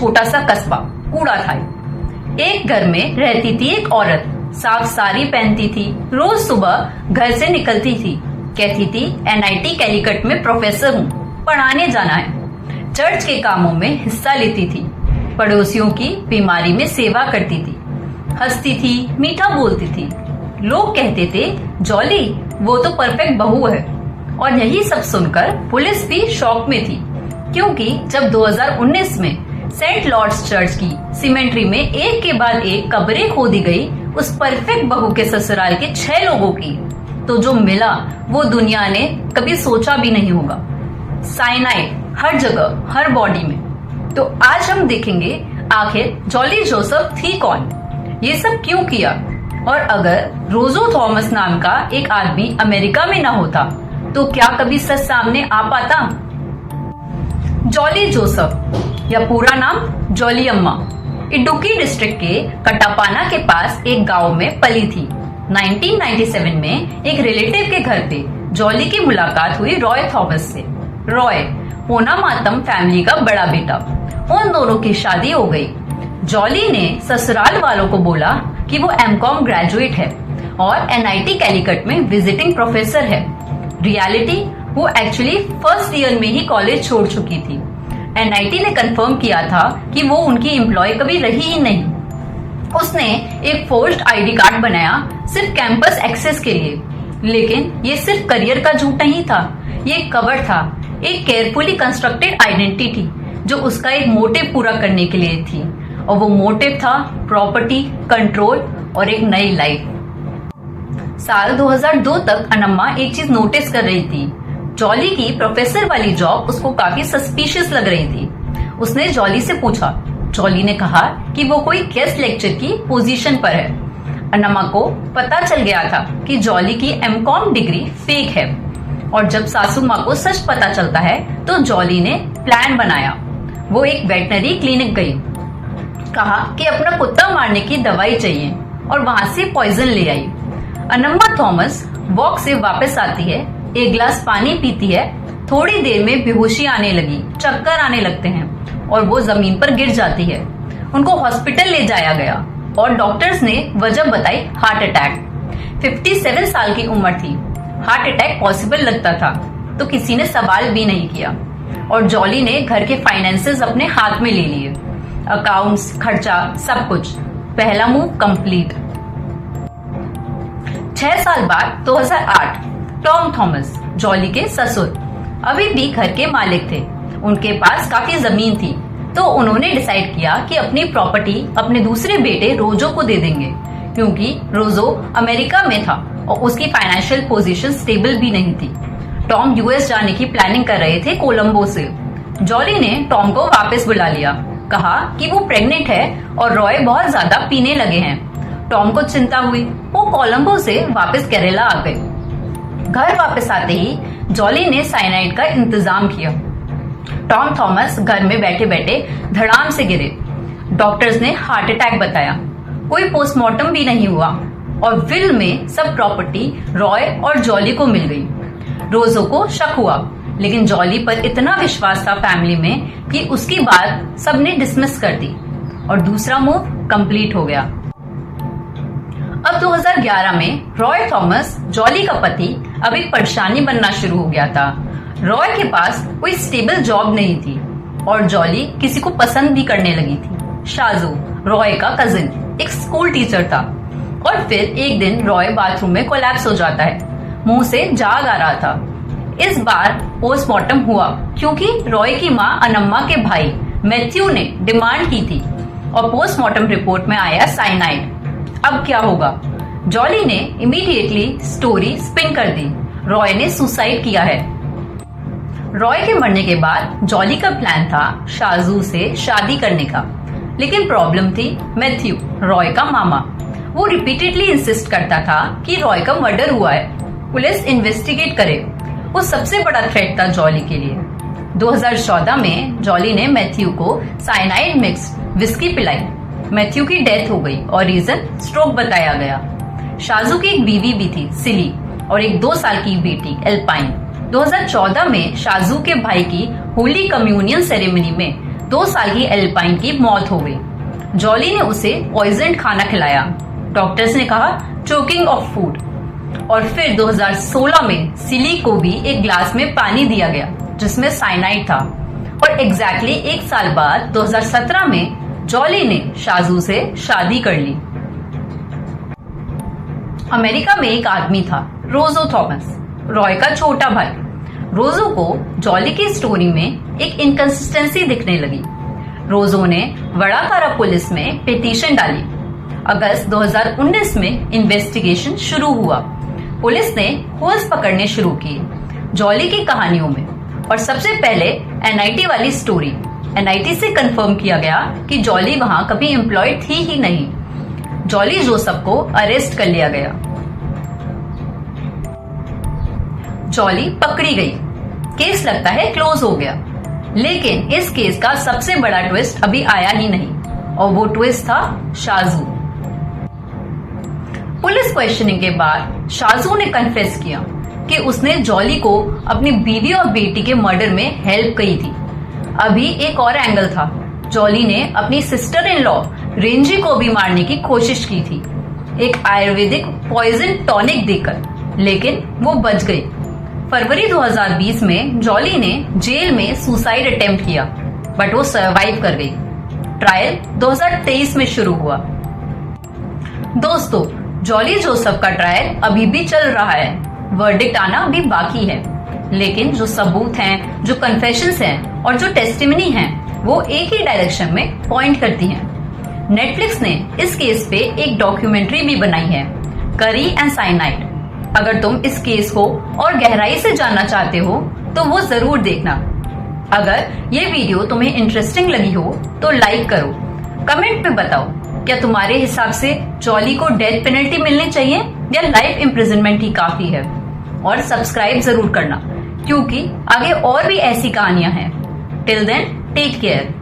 छोटा सा कस्बा कूड़ा था। एक घर में रहती थी एक औरत, साफ साड़ी पहनती थी, रोज सुबह घर से निकलती थी, कहती थी NIT कैलिकट में प्रोफेसर हूँ, पढ़ाने जाना है। चर्च के कामों में हिस्सा लेती थी, पड़ोसियों की बीमारी में सेवा करती थी, हंसती थी, मीठा बोलती थी। लोग कहते थे जॉली वो तो परफेक्ट बहू है। और यही सब सुनकर पुलिस भी शॉक में थी, क्योंकि जब 2019 में सेंट लॉर्ड्स चर्च की सिमेंट्री में एक के बाद एक कब्रें खोदी गई उस परफेक्ट बहू के ससुराल के 6 लोगों की, तो जो मिला वो दुनिया ने कभी सोचा भी नहीं होगा। साइनाइड हर जगह, हर बॉडी में। तो आज हम देखेंगे आखिर जॉली जोसेफ थी कौन, ये सब क्यों किया, और अगर रोजो थॉमस नाम का एक आदमी अमेरिका में ना होता तो क्या कभी सच सामने आ पाता। जॉली जोसेफ या पूरा नाम जॉली अम्मा इडुक्की डिस्ट्रिक्ट के कटापाना के पास एक गांव में पली थी। 1997 में एक रिलेटिव के घर पे जॉली की मुलाकात हुई रॉय थॉमस से। रॉय पोनामातम फैमिली का बड़ा बेटा, उन दोनों की शादी हो गई। जॉली ने ससुराल वालों को बोला कि वो MCOM ग्रेजुएट है और NIT कैलिकट में विजिटिंग प्रोफेसर है। रियलिटी वो एक्चुअली फर्स्ट ईयर में ही कॉलेज छोड़ चुकी थी। NIT ने कंफर्म किया था कि वो उनकी एम्प्लॉय कभी रही ही नहीं। उसने एक फोर्ज्ड ID कार्ड बनाया सिर्फ कैंपस एक्सेस के लिए, लेकिन ये सिर्फ करियर का झूठ नहीं था, ये एक कवर था, एक केयरफुली कंस्ट्रक्टेड आइडेंटिटी जो उसका एक मोटिव पूरा करने के लिए थी, और वो मोटिव था प्रॉपर्टी, कंट्रोल और एक नई लाइफ। साल 2002 तक अनम्मा एक चीज नोटिस कर रही थी, जॉली की प्रोफेसर वाली जॉब उसको काफी सस्पिशियस लग रही थी। उसने जॉली से पूछा, जॉली ने कहा कि वो कोई गेस्ट लेक्चर की पोजीशन पर है। अनम्मा को पता चल गया था कि जॉली की MCOM डिग्री फेक है, और जब सासू माँ को सच पता चलता है तो जॉली ने प्लान बनाया। वो एक वेटनरी क्लिनिक गई, कहा कि अपना कुत्ता मारने की दवाई चाहिए, और वहां से पॉइजन ले आई। अनम्मा थॉमस वॉक से वापस आती है, एक गिलास पानी पीती है, थोड़ी देर में बेहोशी आने लगी, चक्कर आने लगते हैं और वो जमीन पर गिर जाती है। उनको हॉस्पिटल ले जाया गया और डॉक्टर्स ने वजह बताई हार्ट अटैक। 57 साल की उम्र थी, हार्ट अटैक पॉसिबल लगता था तो किसी ने सवाल भी नहीं किया, और जॉली ने घर के फाइनेंसेस अपने हाथ में ले लिए, अकाउंट्स, खर्चा, सब कुछ। पहला मूव कंप्लीट। 6 साल बाद 2008 टॉम थॉमस, जॉली के ससुर, अभी भी घर के मालिक थे। उनके पास काफी जमीन थी, तो उन्होंने डिसाइड किया कि अपनी प्रॉपर्टी अपने दूसरे बेटे रोजो को दे देंगे, क्योंकि रोजो अमेरिका में था और उसकी फाइनेंशियल पोजीशन स्टेबल भी नहीं थी। टॉम US जाने की प्लानिंग कर रहे थे कोलंबो से। जॉली ने टॉम को वापस बुला लिया, कहा कि वो प्रेग्नेंट है और रॉय बहुत ज्यादा पीने लगे हैं। टॉम को चिंता हुई, वो कोलंबो से वापस केरला आ गए। घर वापस आते ही जॉली ने साइनाइड का इंतजाम किया। टॉम थॉमस घर में बैठे बैठे धड़ाम से गिरे। डॉक्टर्स ने हार्ट अटैक बताया, कोई पोस्टमार्टम भी नहीं हुआ, और विल में सब प्रॉपर्टी रॉय और जॉली को मिल गई। रोजो को शक हुआ, लेकिन जॉली पर इतना विश्वास था फैमिली में कि उसकी बात सबने डिसमिस कर दी, और दूसरा मूव कंप्लीट हो गया। अब 2011 में रॉय थॉमस, जॉली का पति, अब एक परेशानी बनना शुरू हो गया था। रॉय के पास कोई स्टेबल जॉब नहीं थी और जॉली किसी को पसंद भी करने लगी थी। शाजू, रॉय का कजिन, एक स्कूल टीचर था। और फिर एक दिन रॉय बाथरूम में कोलैप्स हो जाता है, मुंह से जाग आ रहा था। इस बार पोस्टमार्टम हुआ क्योंकि रॉय की मां अनम्मा के भाई मैथ्यू ने डिमांड की थी, और पोस्टमार्टम रिपोर्ट में आया साइनाइड। अब क्या होगा? जॉली ने इमीडिएटली स्टोरी स्पिन कर दी, रॉय ने सुसाइड किया है। रॉय के मरने के बाद जॉली का प्लान था शाजू से शादी करने का, लेकिन प्रॉब्लम थी मैथ्यू, रॉय का मामा। वो रिपीटेडली इंसिस्ट करता था कि रॉय का मर्डर हुआ है, पुलिस इन्वेस्टिगेट करे। वो सबसे बड़ा थ्रेट था जॉली के लिए। 2014 में जॉली ने मैथ्यू को साइनाइड मिक्स विस्की पिलाई। मैथ्यू की डेथ हो गई और रीजन स्ट्रोक बताया गया। शाजू की एक बीवी भी थी, सिली, और एक 2 साल की बेटी एल्पाइन। 2014 में शाजू के भाई की होली कम्युनियन सेरेमनी में 2 साल की एल्पाइन की मौत हो गई। जॉली ने उसे पॉइजन खाना खिलाया। डॉक्टर्स ने कहा चोकिंग ऑफ फूड। और फिर 2016 में सिली को भी एक ग्लास में पानी दिया गया जिसमें साइनाइड था। और एग्जैक्टली 1 साल बाद 2017 में जॉली ने शाजू से शादी कर ली। अमेरिका में एक आदमी था, रोजो थॉमस, रॉय का छोटा भाई। रोजो को जॉली की स्टोरी में एक इनकंसिस्टेंसी दिखने लगी। रोजो ने वड़ाकारा पुलिस में पिटीशन डाली। अगस्त 2019 में इन्वेस्टिगेशन शुरू हुआ। पुलिस ने होल्स पकड़ने शुरू किए जॉली की कहानियों में। और सबसे पहले एनआईटी वाली स्टोरी। एनआईटी से कंफर्म किया गया कि जॉली वहां कभी एम्प्लॉयड थी ही नहीं। जॉली जोसेफ को अरेस्ट कर लिया गया। जॉली पकड़ी गई। केस लगता है क्लोज हो गया। लेकिन इस केस का सबसे बड़ा ट्विस्ट अभी आया ही नहीं और वो ट्विस्ट था शाजू। पुलिस क्वेश्चनिंग के बाद शाजू ने कन्फेस किया कि उसने जॉली को अपनी बीवी और बेटी के मर्डर में हेल्प की थी। अभी एक और एंगल था। जॉली ने अपनी सिस्टर इन लॉ रेंजी को भी मारने की कोशिश की थी, एक आयुर्वेदिक पॉइजन टॉनिक देकर, लेकिन वो बच गई। फरवरी 2020 में जॉली ने जेल में सुसाइड अटेम्प्ट किया बट वो सर्वाइव कर गई। ट्रायल 2023 में शुरू हुआ। दोस्तों, जॉली जोसेफ का ट्रायल अभी भी चल रहा है। वर्डिक्ट आना अभी बाकी है, लेकिन जो सबूत हैं, जो कन्फेशंस हैं और जो टेस्टिमनी हैं, वो एक ही डायरेक्शन में पॉइंट करती हैं। नेटफ्लिक्स ने इस केस पे एक डॉक्यूमेंट्री भी बनाई है, करी एंड साइनाइड। अगर तुम इस केस को और गहराई से जानना चाहते हो तो वो जरूर देखना। अगर ये वीडियो तुम्हें इंटरेस्टिंग लगी हो तो लाइक करो, कमेंट पे बताओ क्या तुम्हारे हिसाब से जॉली को डेथ पेनल्टी मिलनी चाहिए या लाइफ इम्प्रिजनमेंट ही काफी है। और सब्सक्राइब जरूर करना क्योंकि आगे और भी ऐसी कहानियां हैं। Till then take care.